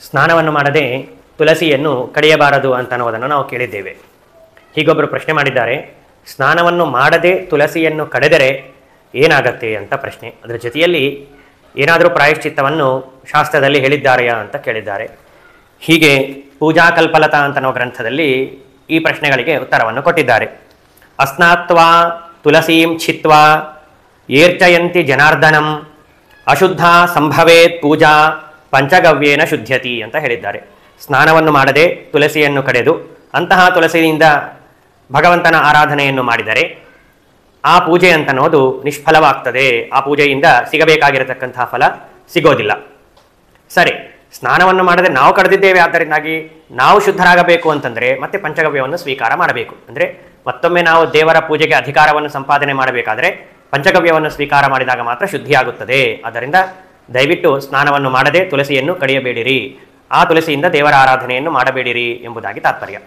ಸ್ನಾನವನ್ನು ಮಾಡದೆ ತುಳಸಿಯನ್ನು ಕಡಿಯಬಾರದು ಅಂತ ಅನ್ನೋದನ್ನು ನಾವು ಕೇಳಿದ್ದೇವೆ. ಹೀಗೊಬ್ಬರು ಪ್ರಶ್ನೆ ಮಾಡಿದ್ದಾರೆ, ಸ್ನಾನವನ್ನು ಮಾಡದೆ ತುಳಸಿಯನ್ನು ಕಡಿದರೆ ಏನಾಗತ್ತೆ ಅಂತ ಪ್ರಶ್ನೆ. ಅದರ ಜೊತೆಯಲ್ಲಿ ಏನಾದರೂ ಪ್ರಾಯಶ್ಚಿತ್ತವನ್ನು ಶಾಸ್ತ್ರದಲ್ಲಿ ಹೇಳಿದ್ದಾರೆಯಾ ಅಂತ ಕೇಳಿದ್ದಾರೆ. ಹೀಗೆ ಪೂಜಾ ಕಲ್ಪಲತಾ ಅಂತ ಅನ್ನೋ ಗ್ರಂಥದಲ್ಲಿ ಈ ಪ್ರಶ್ನೆಗಳಿಗೆ ಉತ್ತರವನ್ನು ಕೊಟ್ಟಿದ್ದಾರೆ. ಅಸ್ನಾತ್ವಾ ತುಳಸೀಂ ಛಿತ್ವಾ ಏರ್ಚಯಂತಿ ಜನಾರ್ದನಂ ಅಶುದ್ಧ ಸಂಭವೇತ್ ಪೂಜಾ ಪಂಚಗವ್ಯೇನ ಶುದ್ಧ್ಯತಿ ಅಂತ ಹೇಳಿದ್ದಾರೆ. ಸ್ನಾನವನ್ನು ಮಾಡದೆ ತುಳಸಿಯನ್ನು ಕಡೆದು ಅಂತಹ ತುಳಸಿಯಿಂದ ಭಗವಂತನ ಆರಾಧನೆಯನ್ನು ಮಾಡಿದರೆ ಆ ಪೂಜೆ ಅಂತನ್ನೋದು ನಿಷ್ಫಲವಾಗ್ತದೆ. ಆ ಪೂಜೆಯಿಂದ ಸಿಗಬೇಕಾಗಿರತಕ್ಕಂತಹ ಫಲ ಸಿಗೋದಿಲ್ಲ. ಸರಿ, ಸ್ನಾನವನ್ನು ಮಾಡದೆ ನಾವು ಕಳೆದಿದ್ದೇವೆ, ಆದ್ದರಿಂದಾಗಿ ನಾವು ಶುದ್ಧರಾಗಬೇಕು ಅಂತಂದರೆ ಮತ್ತೆ ಪಂಚಗವ್ಯವನ್ನು ಸ್ವೀಕಾರ ಮಾಡಬೇಕು. ಅಂದರೆ ಮತ್ತೊಮ್ಮೆ ನಾವು ದೇವರ ಪೂಜೆಗೆ ಅಧಿಕಾರವನ್ನು ಸಂಪಾದನೆ ಮಾಡಬೇಕಾದರೆ ಪಂಚಗವ್ಯವನ್ನು ಸ್ವೀಕಾರ ಮಾಡಿದಾಗ ಮಾತ್ರ ಶುದ್ಧಿಯಾಗುತ್ತದೆ. ಆದ್ದರಿಂದ ದಯವಿಟ್ಟು ಸ್ನಾನವನ್ನು ಮಾಡದೆ ತುಳಸಿಯನ್ನು ಕಡಿಯಬೇಡಿರಿ, ಆ ತುಳಸಿಯಿಂದ ದೇವರ ಆರಾಧನೆಯನ್ನು ಮಾಡಬೇಡಿರಿ ಎಂಬುದಾಗಿ ತಾತ್ಪರ್ಯ.